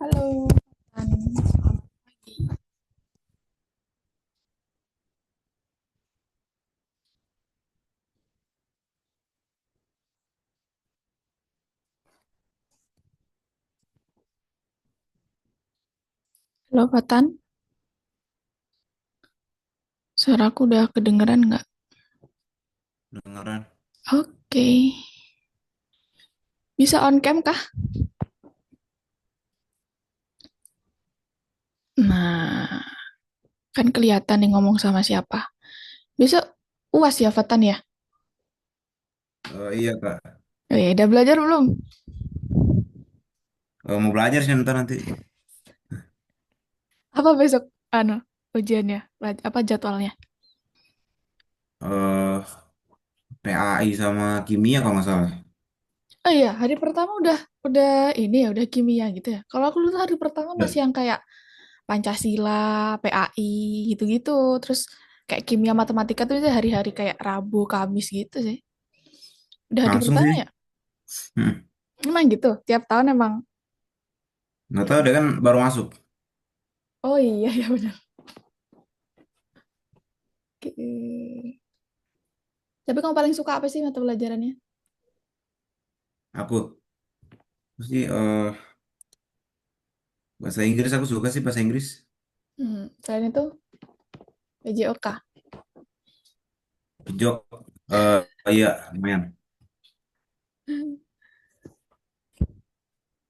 Halo, selamat pagi. Halo, Fatan. Suaraku udah kedengeran nggak? Dengeran. Oke. Bisa on cam kah? Nah, kan kelihatan nih ngomong sama siapa. Besok UAS ya, Fatan ya? Iya kak. Oh ya, udah belajar belum? Mau belajar sih ntar nanti. Apa besok? Ujiannya? Apa jadwalnya? eh PAI sama kimia kalau nggak salah. Oh iya, hari pertama udah ini ya, udah kimia gitu ya. Kalau aku dulu tuh hari pertama masih Udah. yang kayak Pancasila, PAI gitu-gitu. Terus kayak kimia matematika tuh itu hari-hari kayak Rabu, Kamis gitu sih. Udah hari Langsung pertama sih. ya? Hmm. Emang gitu, tiap tahun emang. Nggak tahu deh kan baru masuk. Oh iya, ya benar. Oke. Tapi kamu paling suka apa sih mata pelajarannya? Aku sih bahasa Inggris aku suka sih bahasa Inggris. Selain itu, PJOK. Jok. eh iya lumayan.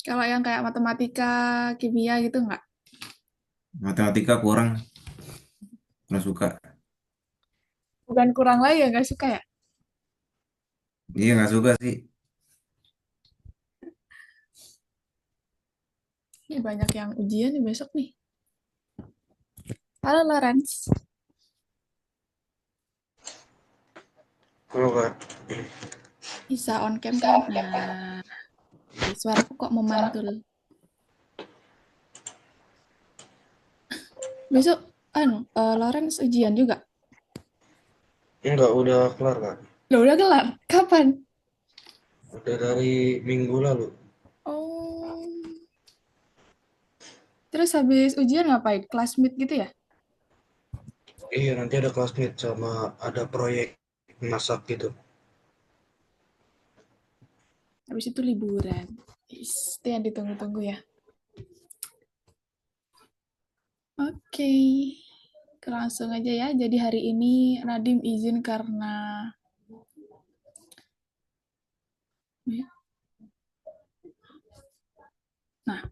Kalau yang kayak matematika, kimia gitu nggak? Matematika kurang suka. Bukan kurang lagi ya, nggak suka ya? Iya nggak suka sih. Ini banyak yang ujian nih besok nih. Halo, Lawrence. Kalau kak. Bisa on cam kan? Nah, oke, suaraku kok memantul. Besok, Lawrence ujian juga? Enggak, udah kelar Kak. Loh, udah kelar. Kapan? Udah dari minggu lalu. Oh, terus habis ujian ngapain? Classmate gitu ya? Iya, nanti ada classmate sama ada proyek masak gitu. Habis itu liburan. Itu yang ditunggu-tunggu ya. Oke, langsung aja ya. Jadi hari ini Nadim izin karena... Nah,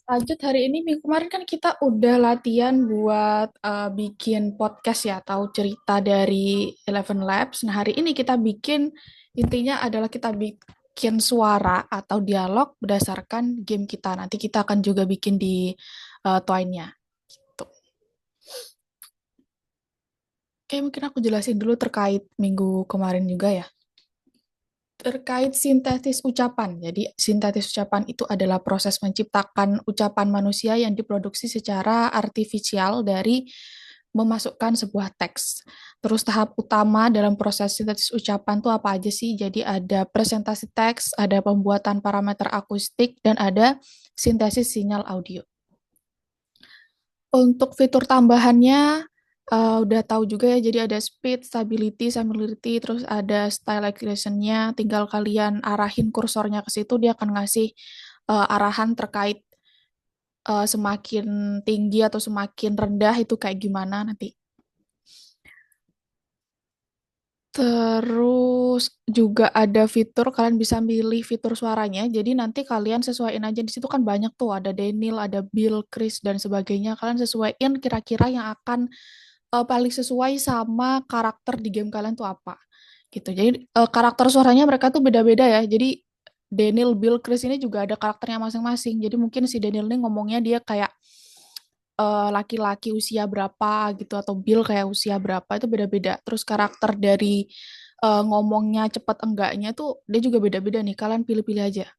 lanjut hari ini. Minggu kemarin kan kita udah latihan buat bikin podcast ya, atau cerita dari Eleven Labs. Nah, hari ini kita bikin, intinya adalah kita bikin suara atau dialog berdasarkan game kita. Nanti kita akan juga bikin di Twine-nya. Gitu. Oke, mungkin aku jelasin dulu terkait minggu kemarin juga ya. Terkait sintesis ucapan. Jadi, sintesis ucapan itu adalah proses menciptakan ucapan manusia yang diproduksi secara artifisial dari memasukkan sebuah teks. Terus tahap utama dalam proses sintesis ucapan itu apa aja sih? Jadi ada presentasi teks, ada pembuatan parameter akustik, dan ada sintesis sinyal audio. Untuk fitur tambahannya udah tahu juga ya, jadi ada speed, stability, similarity, terus ada style accuracy-nya. Tinggal kalian arahin kursornya ke situ, dia akan ngasih arahan terkait semakin tinggi atau semakin rendah itu kayak gimana nanti. Terus juga ada fitur kalian bisa pilih fitur suaranya. Jadi nanti kalian sesuaiin aja di situ kan banyak tuh, ada Daniel, ada Bill, Chris dan sebagainya. Kalian sesuaiin kira-kira yang akan paling sesuai sama karakter di game kalian tuh apa. Gitu. Jadi karakter suaranya mereka tuh beda-beda ya. Jadi Daniel, Bill, Chris ini juga ada karakternya masing-masing. Jadi mungkin si Daniel ini ngomongnya dia kayak laki-laki usia berapa gitu, atau Bill kayak usia berapa, itu beda-beda. Terus karakter dari ngomongnya cepet enggaknya tuh dia juga beda-beda nih. Kalian pilih-pilih aja.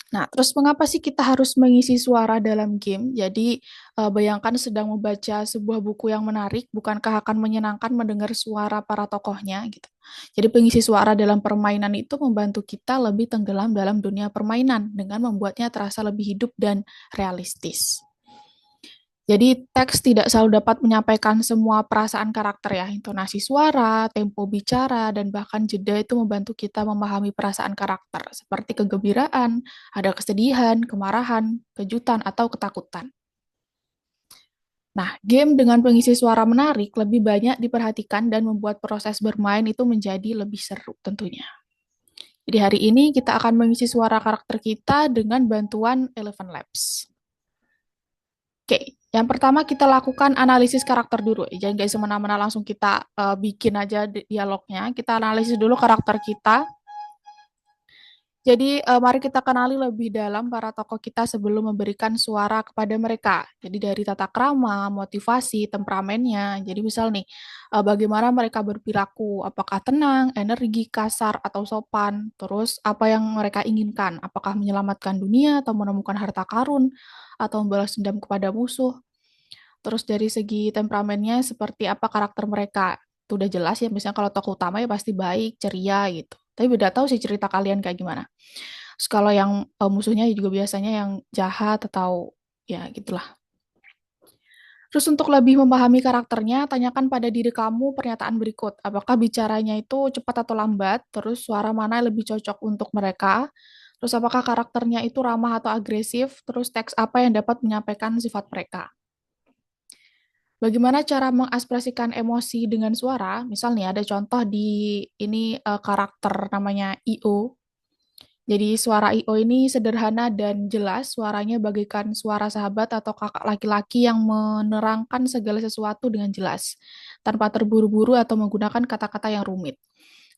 Nah, terus mengapa sih kita harus mengisi suara dalam game? Jadi, bayangkan sedang membaca sebuah buku yang menarik, bukankah akan menyenangkan mendengar suara para tokohnya gitu. Jadi pengisi suara dalam permainan itu membantu kita lebih tenggelam dalam dunia permainan dengan membuatnya terasa lebih hidup dan realistis. Jadi teks tidak selalu dapat menyampaikan semua perasaan karakter ya, intonasi suara, tempo bicara, dan bahkan jeda itu membantu kita memahami perasaan karakter, seperti kegembiraan, ada kesedihan, kemarahan, kejutan, atau ketakutan. Nah, game dengan pengisi suara menarik lebih banyak diperhatikan dan membuat proses bermain itu menjadi lebih seru tentunya. Jadi hari ini kita akan mengisi suara karakter kita dengan bantuan Eleven Labs. Oke, yang pertama kita lakukan analisis karakter dulu. Jangan guys semena-mena langsung kita bikin aja dialognya. Kita analisis dulu karakter kita. Jadi mari kita kenali lebih dalam para tokoh kita sebelum memberikan suara kepada mereka. Jadi dari tata krama, motivasi, temperamennya. Jadi misal nih, bagaimana mereka berperilaku, apakah tenang, energi, kasar, atau sopan. Terus apa yang mereka inginkan, apakah menyelamatkan dunia atau menemukan harta karun, atau membalas dendam kepada musuh. Terus dari segi temperamennya seperti apa karakter mereka. Itu udah jelas ya, misalnya kalau tokoh utama ya pasti baik, ceria gitu. Tapi beda tahu sih cerita kalian kayak gimana. Terus kalau yang musuhnya juga biasanya yang jahat atau ya gitulah. Terus untuk lebih memahami karakternya, tanyakan pada diri kamu pernyataan berikut. Apakah bicaranya itu cepat atau lambat? Terus suara mana yang lebih cocok untuk mereka? Terus apakah karakternya itu ramah atau agresif? Terus teks apa yang dapat menyampaikan sifat mereka? Bagaimana cara mengekspresikan emosi dengan suara? Misalnya ada contoh di ini karakter namanya IO. Jadi suara IO ini sederhana dan jelas, suaranya bagaikan suara sahabat atau kakak laki-laki yang menerangkan segala sesuatu dengan jelas, tanpa terburu-buru atau menggunakan kata-kata yang rumit.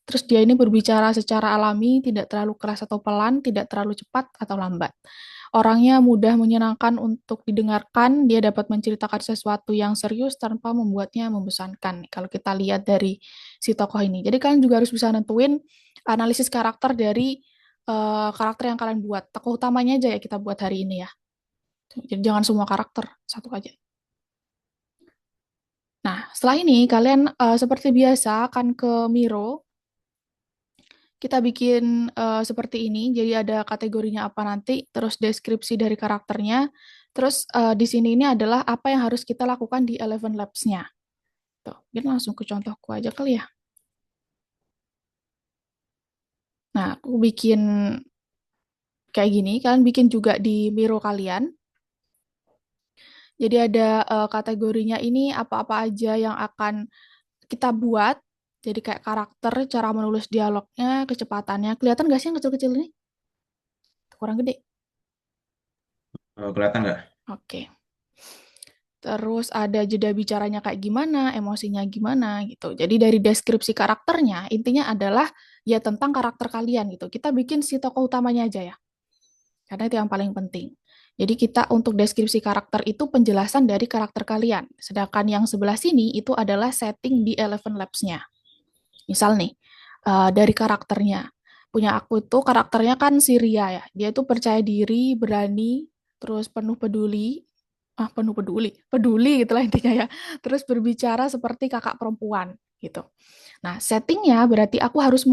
Terus dia ini berbicara secara alami, tidak terlalu keras atau pelan, tidak terlalu cepat atau lambat. Orangnya mudah menyenangkan untuk didengarkan, dia dapat menceritakan sesuatu yang serius tanpa membuatnya membosankan. Kalau kita lihat dari si tokoh ini. Jadi kalian juga harus bisa nentuin analisis karakter dari karakter yang kalian buat. Tokoh utamanya aja ya kita buat hari ini ya. Jadi jangan semua karakter, satu aja. Nah, setelah ini kalian seperti biasa akan ke Miro. Kita bikin seperti ini, jadi ada kategorinya apa nanti, terus deskripsi dari karakternya, terus di sini ini adalah apa yang harus kita lakukan di Eleven Labs-nya. Tuh, mungkin langsung ke contohku aja kali ya. Nah, aku bikin kayak gini, kalian bikin juga di Miro kalian. Jadi ada kategorinya ini apa-apa aja yang akan kita buat, jadi kayak karakter, cara menulis dialognya, kecepatannya. Kelihatan gak sih yang kecil-kecil ini? Kurang gede. Kelihatan nggak? Oke. Terus ada jeda bicaranya kayak gimana, emosinya gimana gitu. Jadi dari deskripsi karakternya, intinya adalah ya tentang karakter kalian gitu. Kita bikin si tokoh utamanya aja ya, karena itu yang paling penting. Jadi kita untuk deskripsi karakter itu penjelasan dari karakter kalian. Sedangkan yang sebelah sini itu adalah setting di Eleven Labs-nya. Misal nih, dari karakternya. Punya aku itu karakternya kan si Ria ya. Dia itu percaya diri, berani, terus penuh peduli, penuh peduli gitulah intinya ya. Terus berbicara seperti kakak perempuan gitu. Nah, settingnya berarti aku harus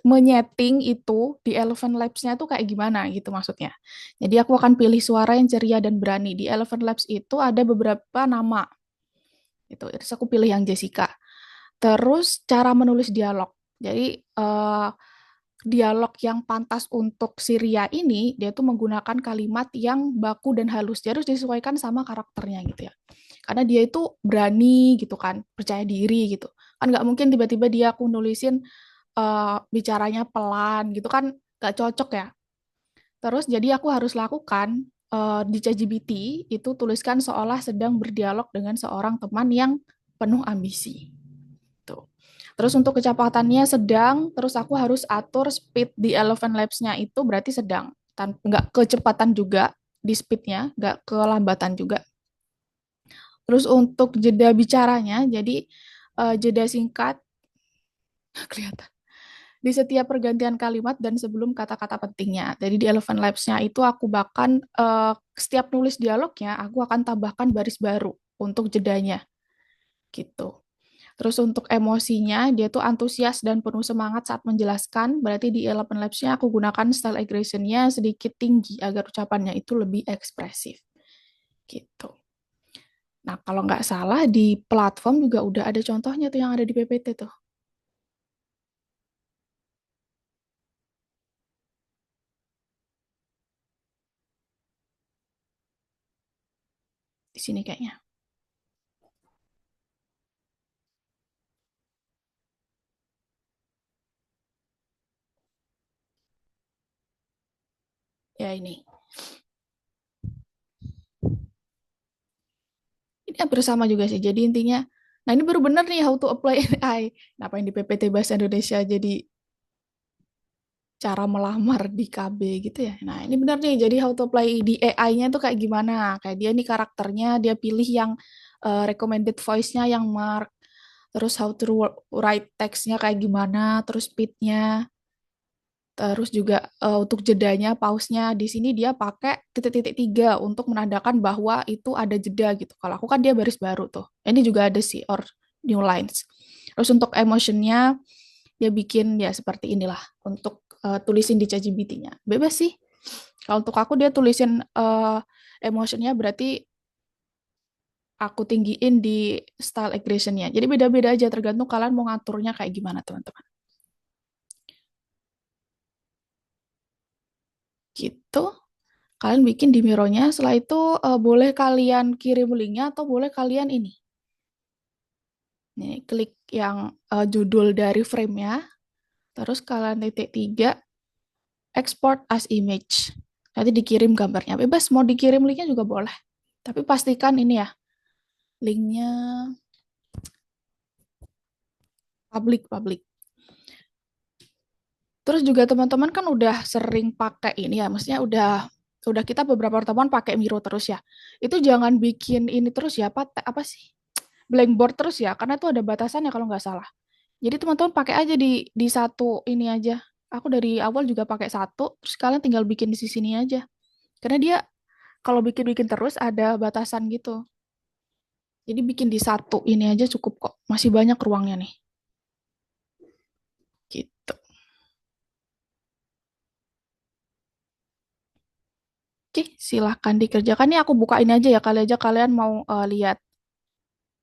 menyeting itu di Eleven Labs-nya tuh kayak gimana gitu maksudnya. Jadi aku akan pilih suara yang ceria dan berani. Di Eleven Labs itu ada beberapa nama. Gitu. Terus aku pilih yang Jessica. Terus cara menulis dialog. Jadi dialog yang pantas untuk Syria ini dia tuh menggunakan kalimat yang baku dan halus. Dia harus disesuaikan sama karakternya gitu ya. Karena dia itu berani gitu kan, percaya diri gitu. Kan nggak mungkin tiba-tiba dia aku nulisin bicaranya pelan gitu kan nggak cocok ya. Terus jadi aku harus lakukan di ChatGPT itu tuliskan seolah sedang berdialog dengan seorang teman yang penuh ambisi. Tuh. Terus untuk kecepatannya sedang, terus aku harus atur speed di Eleven Labs-nya itu berarti sedang. Nggak kecepatan juga di speed-nya, nggak kelambatan juga. Terus untuk jeda bicaranya, jadi jeda singkat, kelihatan. di setiap pergantian kalimat dan sebelum kata-kata pentingnya. Jadi di Elephant Labs-nya itu aku bahkan setiap nulis dialognya aku akan tambahkan baris baru untuk jedanya gitu. Terus untuk emosinya, dia tuh antusias dan penuh semangat saat menjelaskan. Berarti di Elephant Labs-nya aku gunakan style aggression-nya sedikit tinggi agar ucapannya itu lebih ekspresif. Gitu. Nah, kalau nggak salah di platform juga udah ada contohnya tuh yang ada di PPT tuh. Di sini kayaknya. Ya ini. Ini hampir sama juga sih. Jadi intinya, nah ini baru bener nih how to apply AI. Kenapa yang di PPT Bahasa Indonesia jadi cara melamar di KB gitu ya. Nah, ini benar nih. Jadi how to apply di AI-nya itu kayak gimana? Kayak dia nih karakternya, dia pilih yang recommended voice-nya yang mark. Terus how to write text-nya kayak gimana, terus speed-nya. Terus juga untuk jedanya, pause-nya di sini dia pakai titik-titik tiga untuk menandakan bahwa itu ada jeda gitu. Kalau aku kan dia baris baru tuh. Ini juga ada sih, or new lines. Terus untuk emotion-nya, dia bikin ya seperti inilah untuk tulisin di ChatGPT-nya. Bebas sih. Kalau untuk aku dia tulisin emotionnya berarti aku tinggiin di style aggression-nya. Jadi beda-beda aja tergantung kalian mau ngaturnya kayak gimana teman-teman. Gitu. Kalian bikin di Miro-nya. Setelah itu boleh kalian kirim linknya atau boleh kalian ini. Nih, klik yang judul dari frame-nya. Terus kalian titik tiga export as image. Nanti dikirim gambarnya. Bebas mau dikirim linknya juga boleh. Tapi pastikan ini ya, linknya publik. Terus juga teman-teman kan udah sering pakai ini ya, maksudnya udah kita beberapa pertemuan pakai Miro terus ya. Itu jangan bikin ini terus ya, apa sih? Blackboard terus ya, karena itu ada batasannya kalau nggak salah. Jadi teman-teman pakai aja di satu ini aja. Aku dari awal juga pakai satu, terus kalian tinggal bikin di sini aja. Karena dia kalau bikin-bikin terus ada batasan gitu. Jadi bikin di satu ini aja cukup kok. Masih banyak ruangnya nih. Gitu. Oke, silahkan dikerjakan. Nih aku buka ini aja ya. Kali aja kalian mau lihat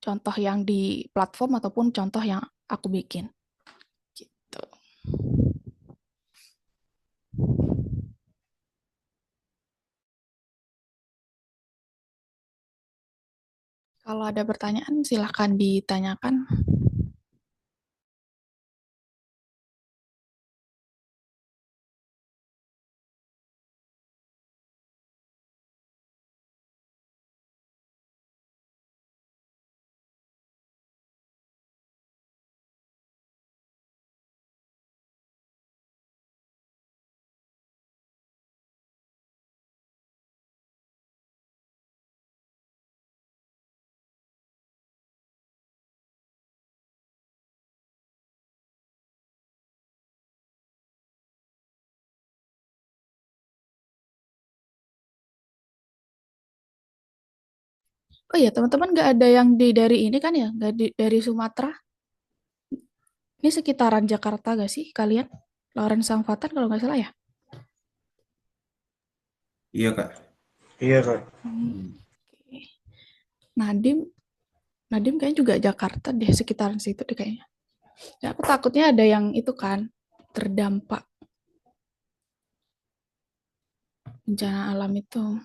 contoh yang di platform ataupun contoh yang aku bikin. Gitu. Kalau ada pertanyaan, silahkan ditanyakan. Oh iya, teman-teman nggak ada yang dari ini kan ya? Nggak dari Sumatera? Ini sekitaran Jakarta gak sih kalian? Lauren Sangfatan kalau nggak salah ya? Iya, Kak. Iya, Kak. Hmm. Oke. Nadim, Nadim kayaknya juga Jakarta deh, sekitaran situ deh kayaknya. Ya, aku takutnya ada yang itu kan, terdampak bencana alam itu.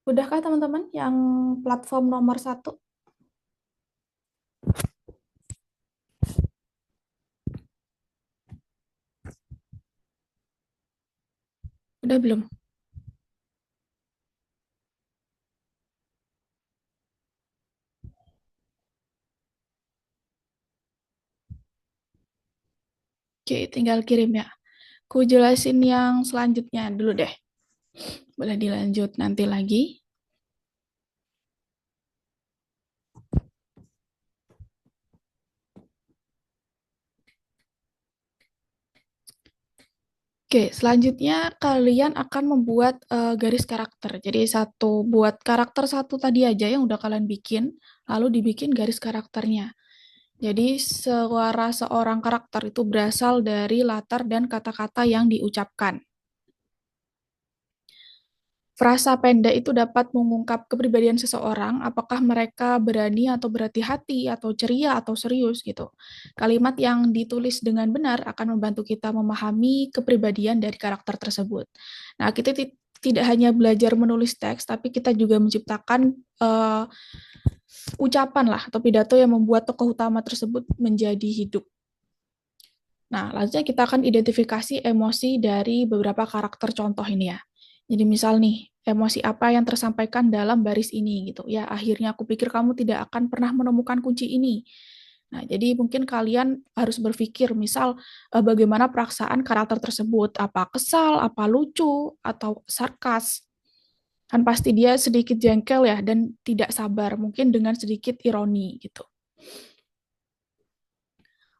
Udahkah teman-teman yang platform nomor satu? Udah belum? Oke, tinggal kirim ya. Ku jelasin yang selanjutnya dulu deh. Boleh dilanjut nanti lagi. Oke, selanjutnya kalian akan membuat garis karakter. Jadi buat karakter satu tadi aja yang udah kalian bikin, lalu dibikin garis karakternya. Jadi suara seorang karakter itu berasal dari latar dan kata-kata yang diucapkan. Frasa pendek itu dapat mengungkap kepribadian seseorang, apakah mereka berani atau berhati-hati, atau ceria atau serius gitu. Kalimat yang ditulis dengan benar akan membantu kita memahami kepribadian dari karakter tersebut. Nah, kita tidak hanya belajar menulis teks, tapi kita juga menciptakan ucapan lah atau pidato yang membuat tokoh utama tersebut menjadi hidup. Nah, selanjutnya kita akan identifikasi emosi dari beberapa karakter contoh ini ya. Jadi misal nih, emosi apa yang tersampaikan dalam baris ini gitu. Ya, akhirnya aku pikir kamu tidak akan pernah menemukan kunci ini. Nah, jadi mungkin kalian harus berpikir misal bagaimana perasaan karakter tersebut, apa kesal, apa lucu, atau sarkas. Kan pasti dia sedikit jengkel ya dan tidak sabar, mungkin dengan sedikit ironi gitu.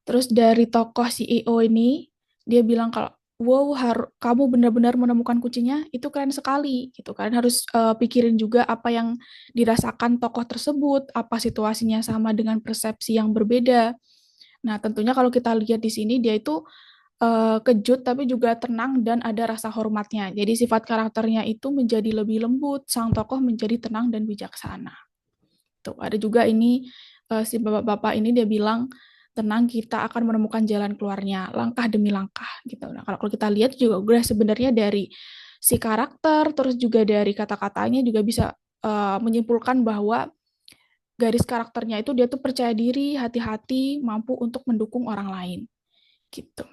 Terus dari tokoh CEO ini, dia bilang kalau, wow, kamu benar-benar menemukan kuncinya, itu keren sekali, gitu. Kalian harus pikirin juga apa yang dirasakan tokoh tersebut, apa situasinya sama dengan persepsi yang berbeda. Nah, tentunya kalau kita lihat di sini, dia itu kejut, tapi juga tenang dan ada rasa hormatnya. Jadi sifat karakternya itu menjadi lebih lembut, sang tokoh menjadi tenang dan bijaksana. Tuh, ada juga ini si bapak-bapak ini dia bilang tenang kita akan menemukan jalan keluarnya langkah demi langkah gitu. Nah, kalau kita lihat juga udah sebenarnya dari si karakter terus juga dari kata-katanya juga bisa menyimpulkan bahwa garis karakternya itu dia tuh percaya diri, hati-hati, mampu untuk mendukung orang lain gitu.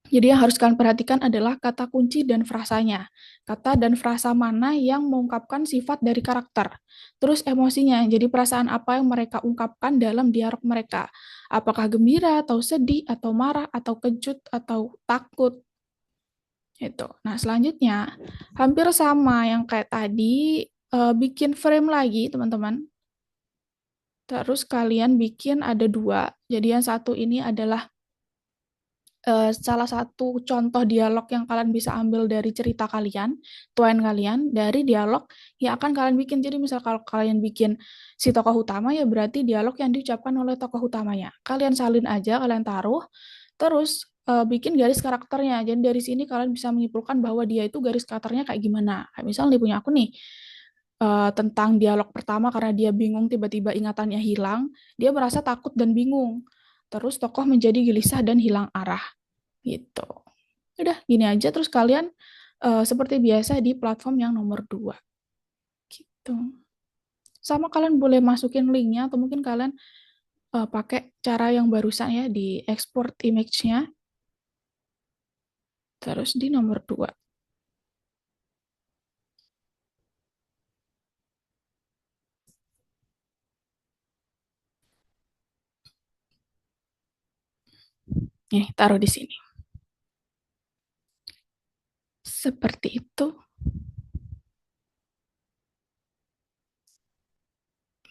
Jadi yang harus kalian perhatikan adalah kata kunci dan frasanya. Kata dan frasa mana yang mengungkapkan sifat dari karakter. Terus emosinya, jadi perasaan apa yang mereka ungkapkan dalam dialog mereka. Apakah gembira, atau sedih, atau marah, atau kejut, atau takut. Itu. Nah, selanjutnya, hampir sama yang kayak tadi, bikin frame lagi, teman-teman. Terus kalian bikin ada dua. Jadi yang satu ini adalah salah satu contoh dialog yang kalian bisa ambil dari cerita kalian, tuan kalian, dari dialog yang akan kalian bikin. Jadi misal kalau kalian bikin si tokoh utama, ya berarti dialog yang diucapkan oleh tokoh utamanya. Kalian salin aja, kalian taruh, terus bikin garis karakternya. Jadi dari sini kalian bisa menyimpulkan bahwa dia itu garis karakternya kayak gimana. Kayak misal nih punya aku nih, tentang dialog pertama karena dia bingung tiba-tiba ingatannya hilang, dia merasa takut dan bingung. Terus tokoh menjadi gelisah dan hilang arah gitu. Udah gini aja terus kalian seperti biasa di platform yang nomor 2 gitu. Sama kalian boleh masukin linknya atau mungkin kalian pakai cara yang barusan ya di export image-nya terus di nomor 2. Nih, taruh di sini. Seperti itu.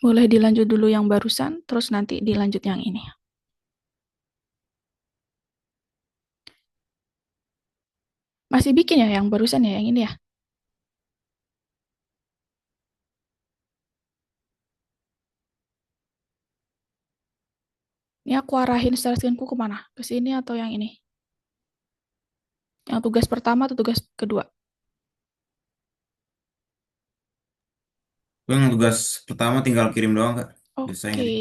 Boleh dilanjut dulu yang barusan, terus nanti dilanjut yang ini. Masih bikin ya yang barusan ya, yang ini ya? Ini aku arahin share screen-ku kemana? Ke sini atau yang ini? Yang tugas pertama atau tugas kedua? Gue yang tugas pertama tinggal kirim doang kak. Desain Oke. tadi.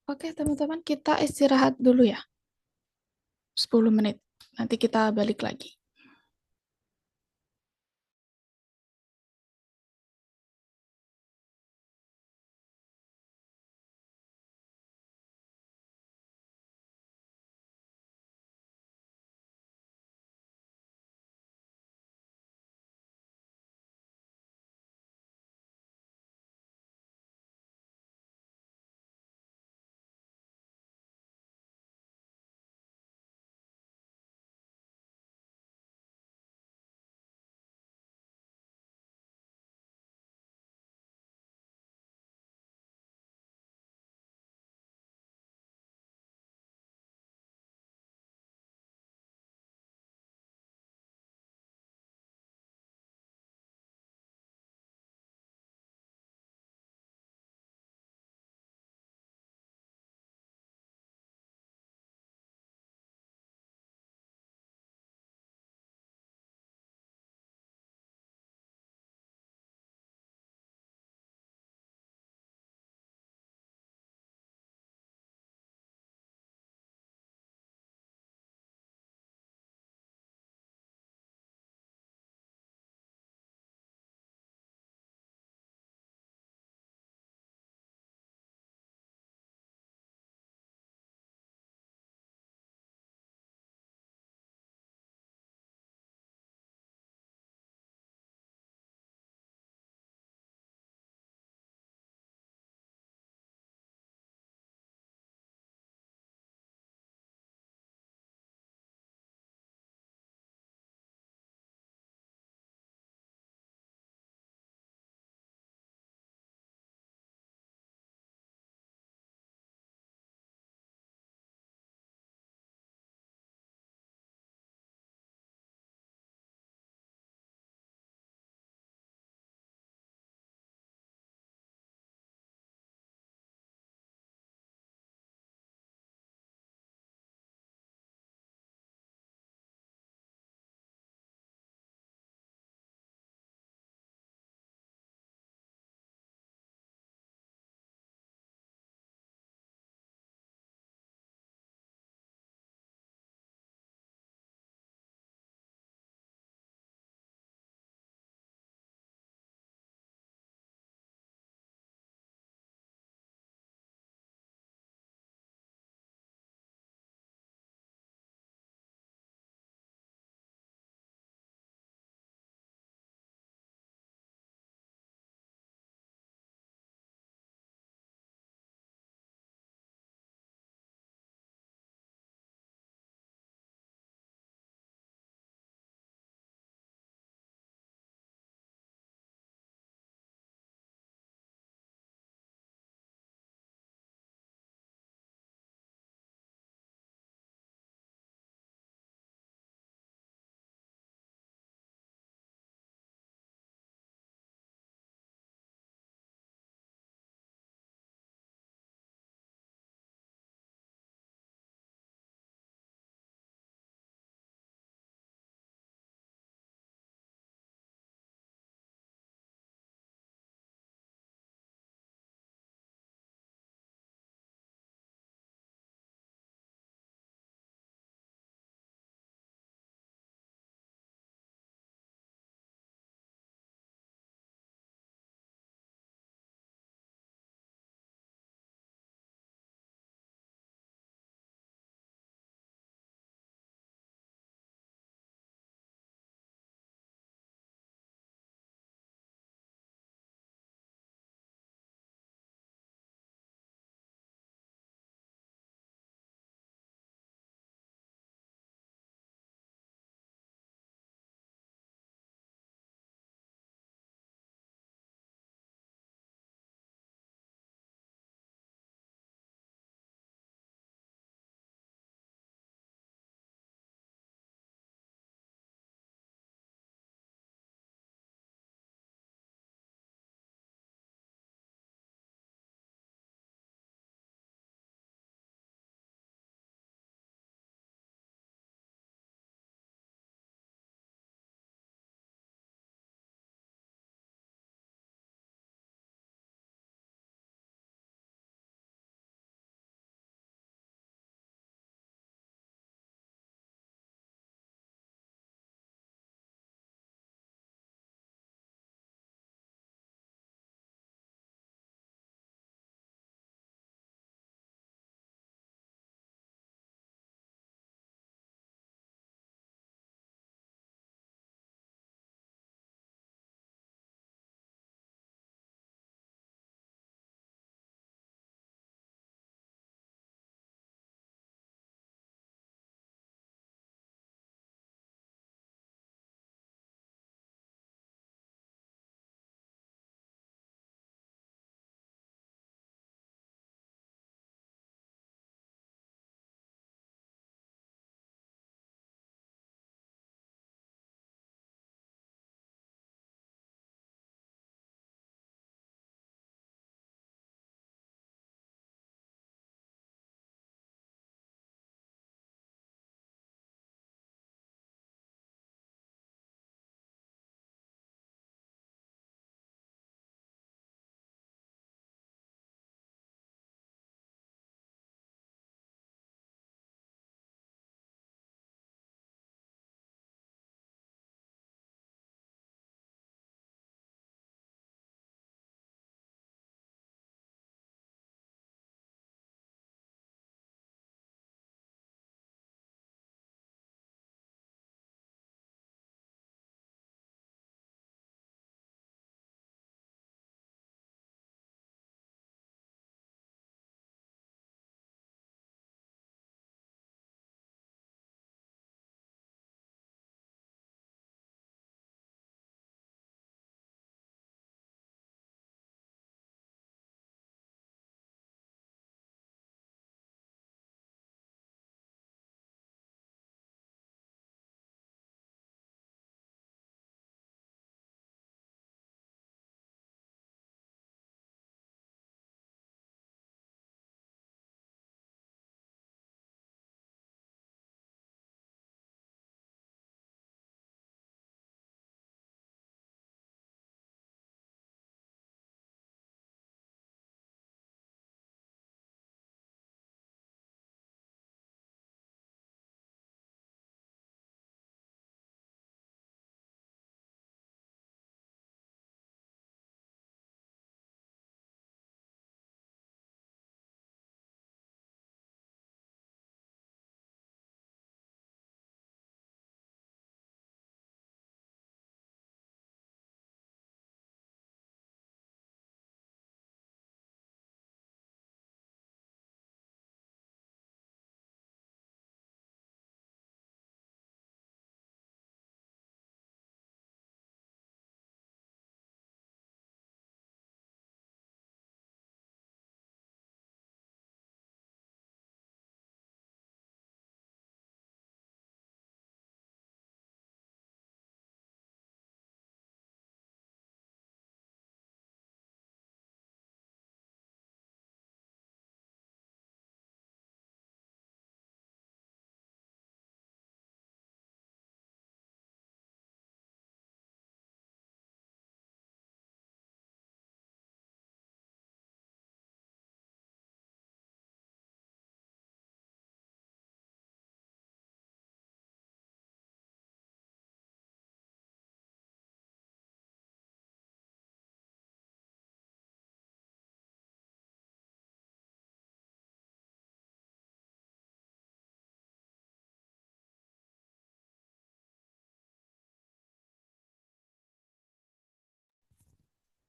Oke, teman-teman, kita istirahat dulu ya, 10 menit. Nanti kita balik lagi.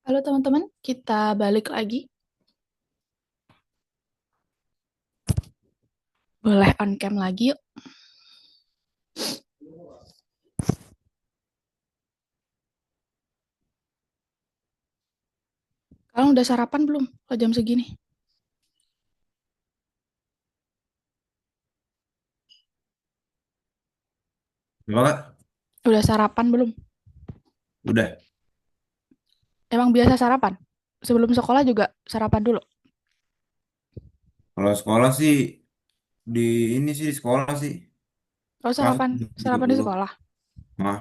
Halo teman-teman, kita balik lagi. Boleh on cam lagi yuk. Kalian udah sarapan belum? Kalau jam segini. Coba Kak? Udah sarapan belum? Udah. Emang biasa sarapan? Sebelum sekolah juga sarapan dulu. Kalau sekolah sih di ini sih di sekolah sih Oh sarapan, langsung duduk sarapan di dulu. sekolah. Nah,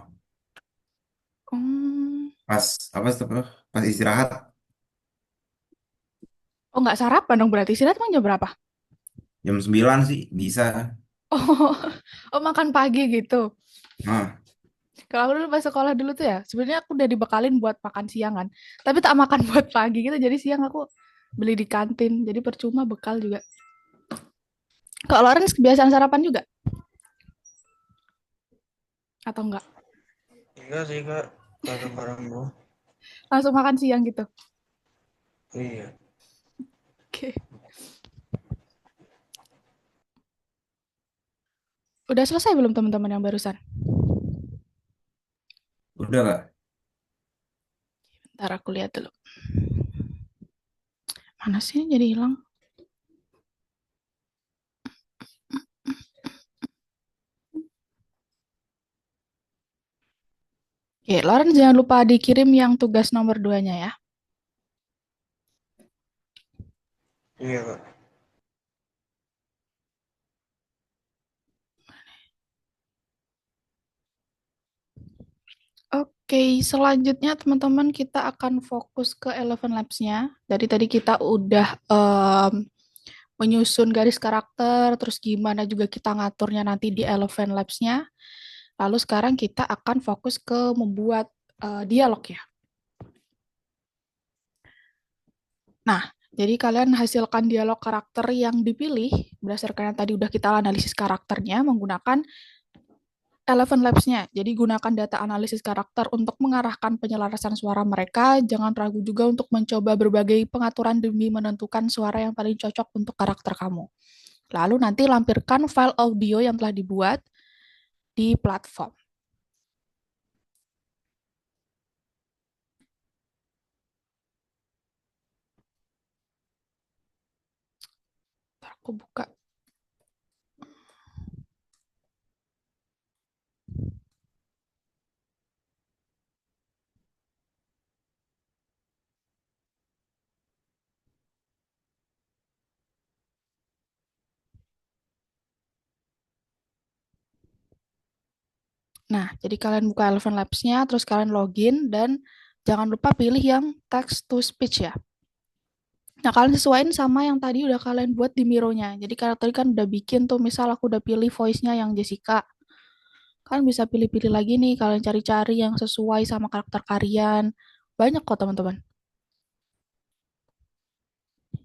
Hmm. pas apa sih, pas istirahat Oh nggak sarapan dong berarti. Istirahat emang jam berapa? jam 9 sih bisa. Oh, oh makan pagi gitu. Nah, Kalau aku dulu pas sekolah dulu tuh ya, sebenarnya aku udah dibekalin buat makan siangan. Tapi tak makan buat pagi gitu. Jadi siang aku beli di kantin. Jadi percuma bekal juga. Kalau Lawrence kebiasaan sarapan juga? Atau enggak? Enggak sih kak, bareng-bareng gua. Langsung makan siang gitu. Iya. Oke. Udah selesai belum teman-teman yang barusan? udah Kak. Ntar aku lihat dulu. Mana sih jadi hilang? Oke, Lauren jangan lupa dikirim yang tugas nomor 2-nya ya. Iya kak. Oke, selanjutnya teman-teman kita akan fokus ke Eleven Labs-nya. Dari tadi kita udah menyusun garis karakter, terus gimana juga kita ngaturnya nanti di Eleven Labs-nya. Lalu sekarang kita akan fokus ke membuat dialog ya. Nah, jadi kalian hasilkan dialog karakter yang dipilih berdasarkan yang tadi udah kita analisis karakternya menggunakan Eleven Labs-nya. Jadi gunakan data analisis karakter untuk mengarahkan penyelarasan suara mereka. Jangan ragu juga untuk mencoba berbagai pengaturan demi menentukan suara yang paling cocok untuk karakter kamu. Lalu nanti lampirkan file audio yang telah dibuat di platform. Ntar aku buka. Nah, jadi kalian buka Eleven Labs-nya, terus kalian login, dan jangan lupa pilih yang text to speech ya. Nah, kalian sesuaiin sama yang tadi udah kalian buat di Miro-nya. Jadi kalian tadi kan udah bikin tuh, misal aku udah pilih voice-nya yang Jessica. Kalian bisa pilih-pilih lagi nih, kalian cari-cari yang sesuai sama karakter kalian. Banyak kok teman-teman.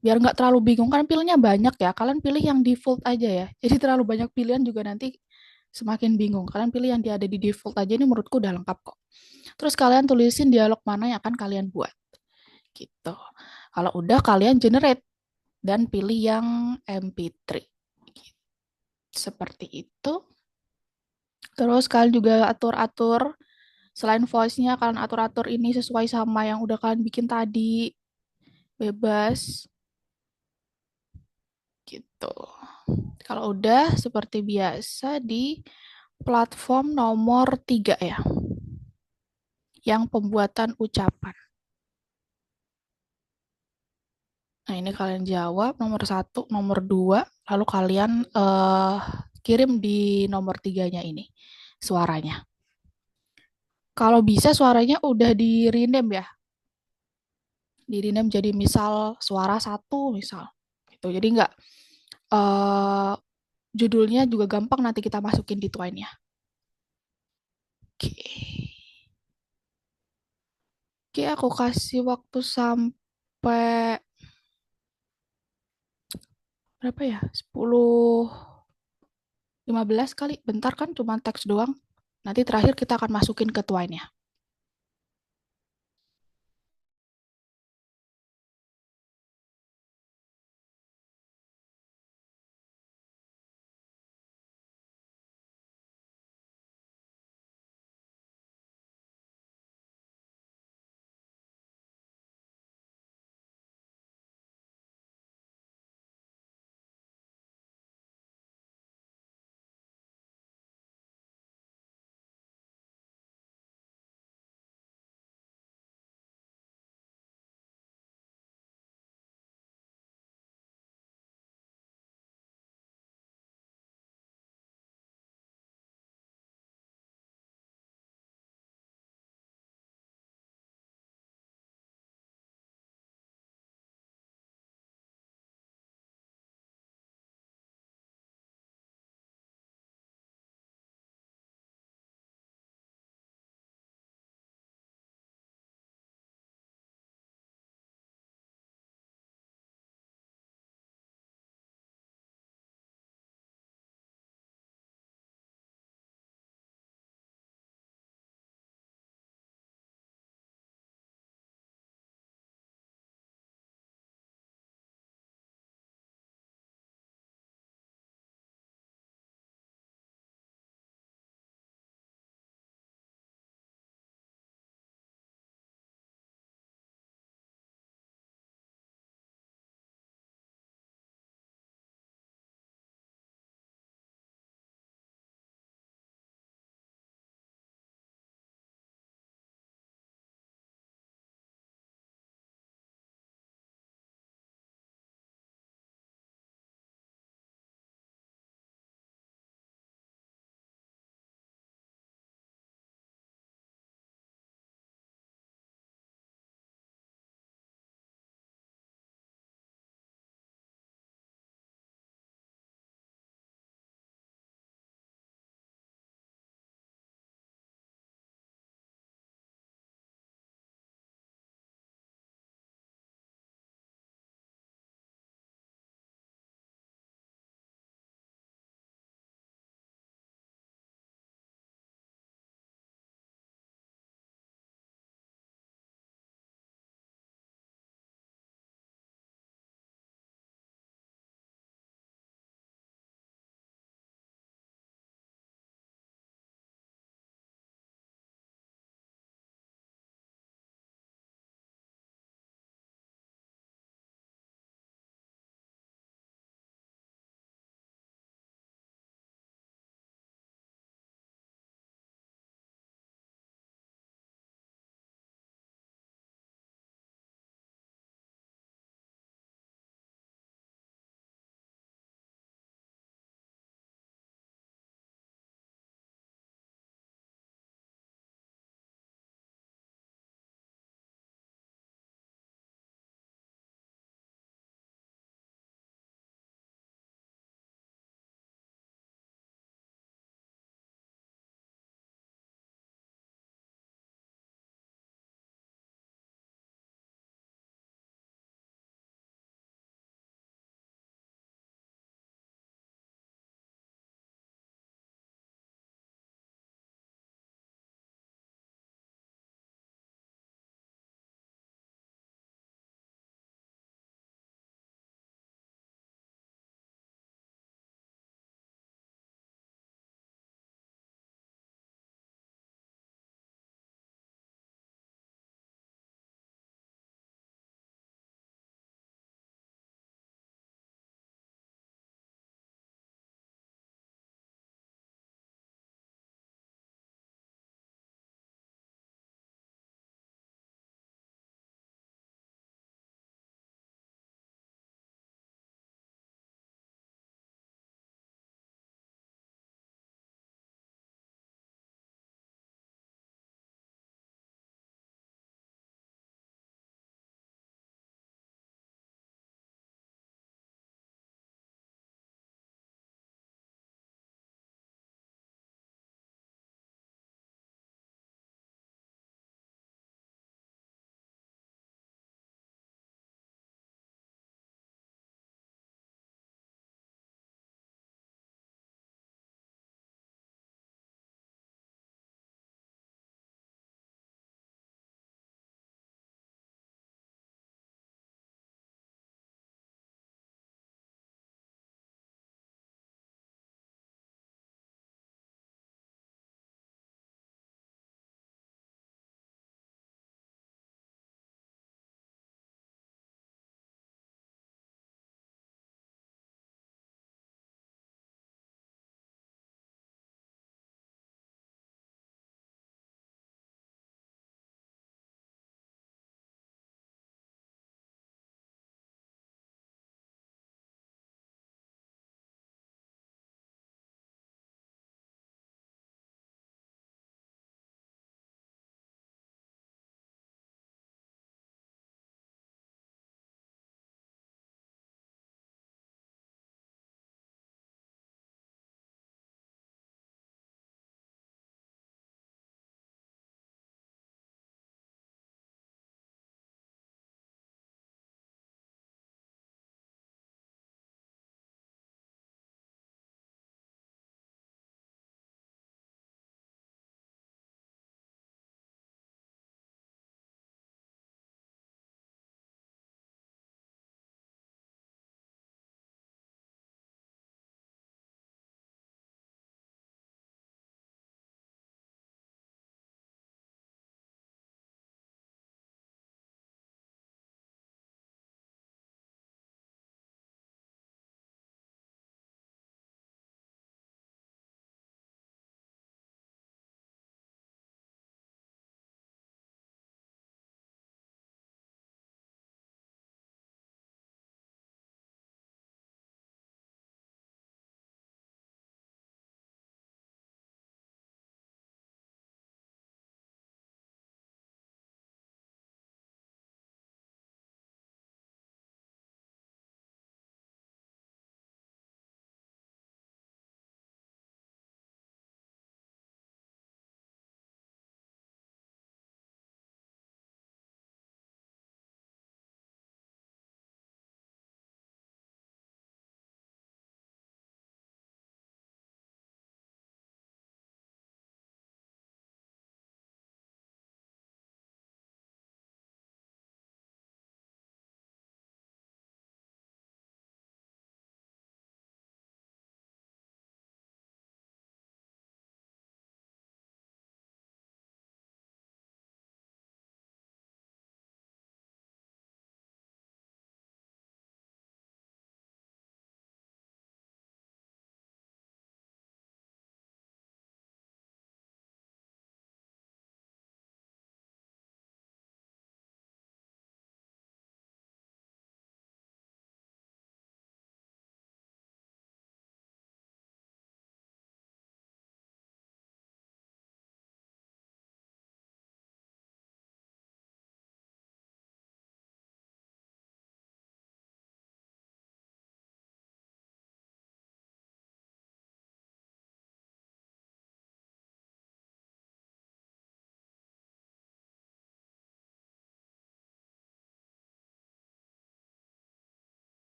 Biar nggak terlalu bingung, kan pilihnya banyak ya. Kalian pilih yang default aja ya. Jadi terlalu banyak pilihan juga nanti semakin bingung. Kalian pilih yang ada di default aja, ini menurutku udah lengkap kok. Terus kalian tulisin dialog mana yang akan kalian buat. Gitu. Kalau udah kalian generate dan pilih yang MP3. Seperti itu. Terus kalian juga atur-atur selain voice-nya kalian atur-atur ini sesuai sama yang udah kalian bikin tadi. Bebas gitu. Kalau udah seperti biasa di platform nomor 3 ya. Yang pembuatan ucapan. Nah, ini kalian jawab nomor 1, nomor 2, lalu kalian kirim di nomor 3-nya ini suaranya. Kalau bisa suaranya udah di rename ya. Di rename jadi misal suara 1 misal. Gitu. Jadi nggak eh, judulnya juga gampang nanti kita masukin di Twine-nya. Oke. Oke, aku kasih waktu sampai berapa ya? 10-15 kali. Bentar kan cuma teks doang. Nanti terakhir kita akan masukin ke Twine-nya.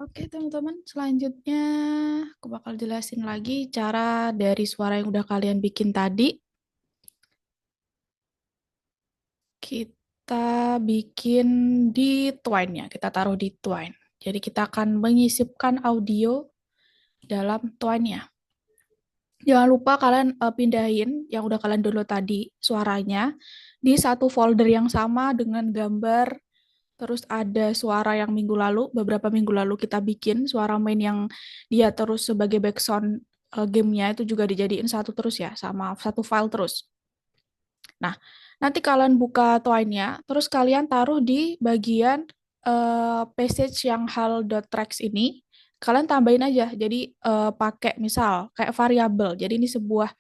Oke, teman-teman, selanjutnya aku bakal jelasin lagi cara dari suara yang udah kalian bikin tadi. Kita bikin di Twine-nya, kita taruh di Twine. Jadi kita akan menyisipkan audio dalam Twine-nya. Jangan lupa kalian pindahin yang udah kalian download tadi suaranya di satu folder yang sama dengan gambar. Terus ada suara yang beberapa minggu lalu kita bikin, suara main yang dia terus sebagai background gamenya itu juga dijadiin satu terus ya, sama satu file terus. Nah, nanti kalian buka Twine-nya, terus kalian taruh di bagian passage yang hal.tracks ini, kalian tambahin aja. Jadi pakai misal kayak variabel. Jadi ini sebuah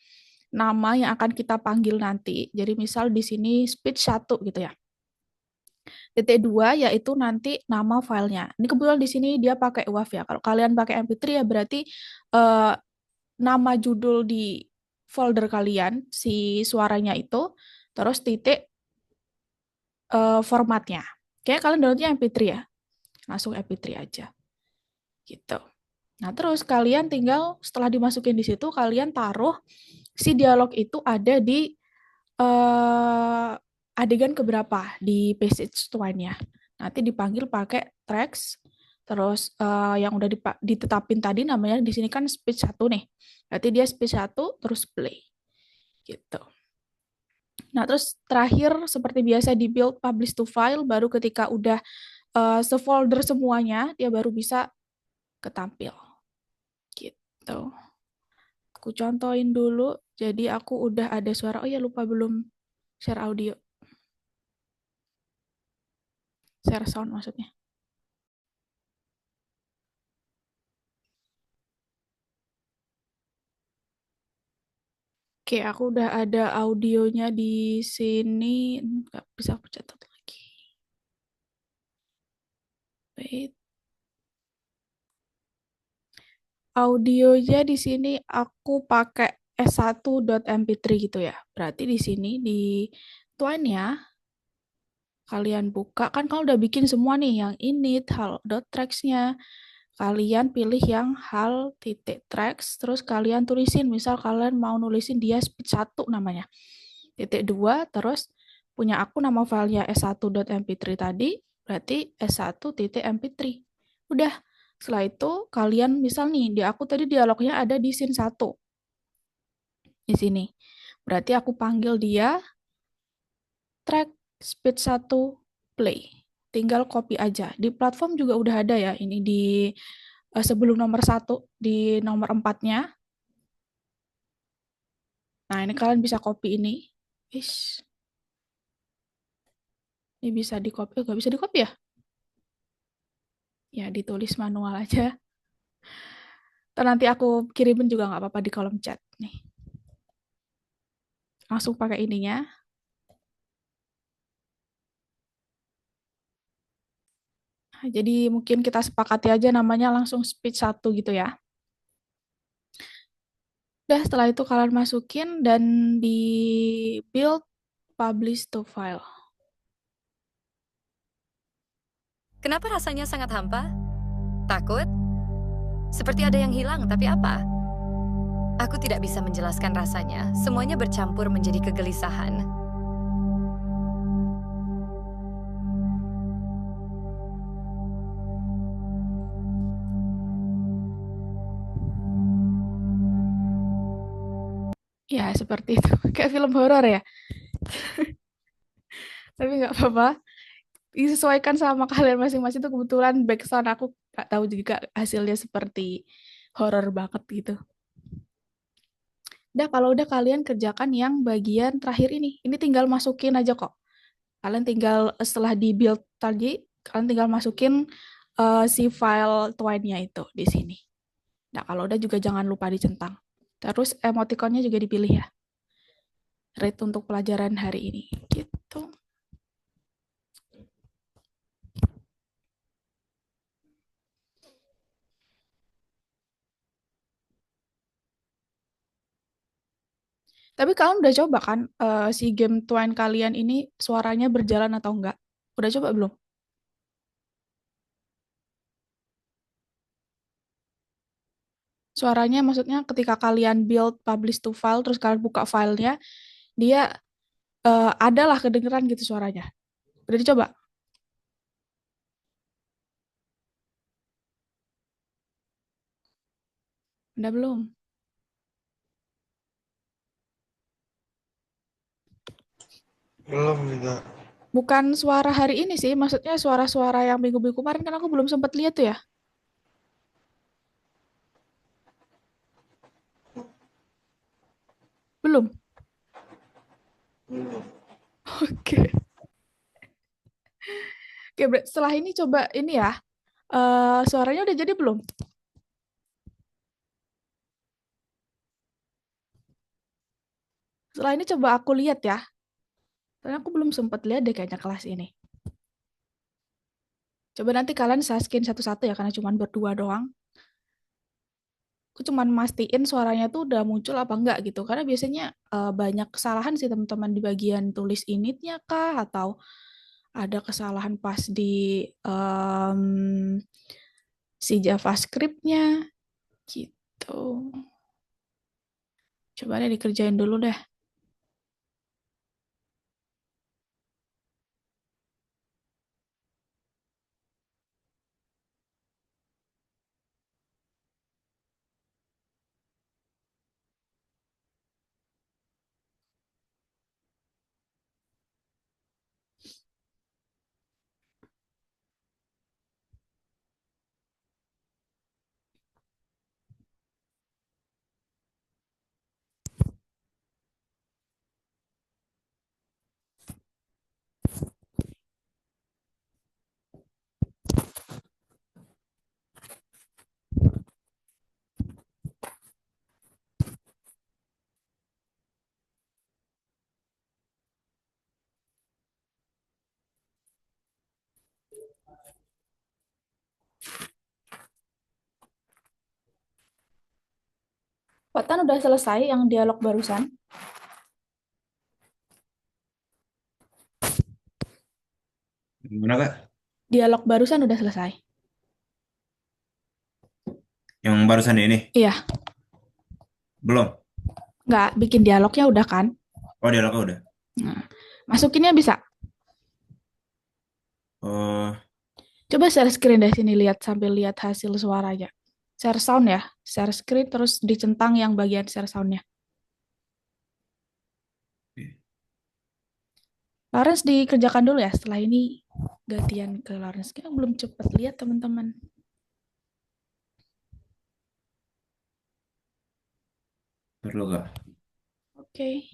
nama yang akan kita panggil nanti. Jadi misal di sini speech 1 gitu ya. Titik 2 yaitu nanti nama filenya. Ini kebetulan di sini dia pakai WAV ya. Kalau kalian pakai MP3 ya berarti eh, nama judul di folder kalian si suaranya itu terus titik formatnya. Kayak kalian downloadnya MP3 ya. Langsung MP3 aja. Gitu. Nah, terus kalian tinggal setelah dimasukin di situ kalian taruh si dialog itu ada di adegan keberapa di passage tuannya. Nanti dipanggil pakai tracks, terus yang udah ditetapin tadi namanya di sini kan speech 1 nih. Berarti dia speech 1 terus play. Gitu. Nah, terus terakhir seperti biasa di build publish to file baru ketika udah sefolder semuanya dia baru bisa ketampil. Gitu. Aku contohin dulu. Jadi aku udah ada suara. Oh ya lupa belum share audio. Share sound maksudnya. Oke, aku udah ada audionya di sini. Nggak bisa aku catat lagi. Wait. Audionya di sini aku pakai s1.mp3 gitu ya. Berarti di sini di Twine-nya kalian buka kan kalau udah bikin semua nih yang init, hal.tracks-nya. Kalian pilih yang hal.tracks terus kalian tulisin misal kalian mau nulisin dia speed 1 namanya. Titik 2 terus punya aku nama filenya s1.mp3 tadi berarti s1.mp3. Udah. Setelah itu kalian misal nih di aku tadi dialognya ada di scene 1 di sini. Berarti aku panggil dia track speed 1 play. Tinggal copy aja. Di platform juga udah ada ya. Ini di sebelum nomor 1 di nomor 4-nya. Nah, ini kalian bisa copy ini. Ish. Ini bisa di copy. Oh, nggak bisa di copy ya? Ya, ditulis manual aja. Ntar nanti aku kirimin juga nggak apa-apa di kolom chat. Nih. Langsung pakai ininya. Nah, jadi mungkin kita sepakati aja namanya langsung speech 1 gitu ya. Udah, setelah itu kalian masukin dan di build publish to file. Kenapa rasanya sangat hampa? Takut? Seperti ada yang hilang, tapi apa? Aku tidak bisa menjelaskan rasanya. Semuanya bercampur menjadi kegelisahan. Ya, seperti itu. Kayak film horor ya. Tapi nggak apa-apa. Disesuaikan sama kalian masing-masing tuh kebetulan background aku nggak tahu juga hasilnya seperti horor banget gitu. Udah kalau udah kalian kerjakan yang bagian terakhir ini tinggal masukin aja kok. Kalian tinggal setelah di build tadi, kalian tinggal masukin si file twine-nya itu di sini. Nah kalau udah juga jangan lupa dicentang. Terus emoticonnya juga dipilih ya. Rate untuk pelajaran hari ini gitu. Tapi kalian udah coba kan si game Twine kalian ini suaranya berjalan atau enggak? Udah coba belum? Suaranya maksudnya ketika kalian build publish to file, terus kalian buka filenya, dia adalah kedengeran gitu suaranya. Udah dicoba? Udah belum? Belum juga. Bukan suara hari ini sih, maksudnya suara-suara yang minggu-minggu kemarin kan aku belum sempat lihat tuh ya. Belum? Belum. Oke. Oke, setelah ini coba ini ya. Suaranya udah jadi belum? Setelah ini coba aku lihat ya. Karena aku belum sempat lihat deh kayaknya kelas ini. Coba nanti kalian saya skin satu-satu ya, karena cuma berdua doang. Aku cuma mastiin suaranya tuh udah muncul apa enggak gitu. Karena biasanya banyak kesalahan sih teman-teman di bagian tulis initnya kah, atau ada kesalahan pas di si JavaScript-nya gitu. Coba deh dikerjain dulu deh. Watan udah selesai yang dialog barusan. Gimana Kak? Dialog barusan udah selesai. Yang barusan ini? Iya, Belum. nggak bikin dialognya udah kan? Oh, dialognya udah. Nah, masukinnya bisa. Oh, Coba share screen dari sini, lihat sambil lihat hasil suaranya. Share sound ya, share screen terus dicentang yang bagian share soundnya. Lawrence dikerjakan dulu ya, setelah ini gantian ke Lawrence. Kita belum cepet lihat teman-teman. perlu Kak. Oke.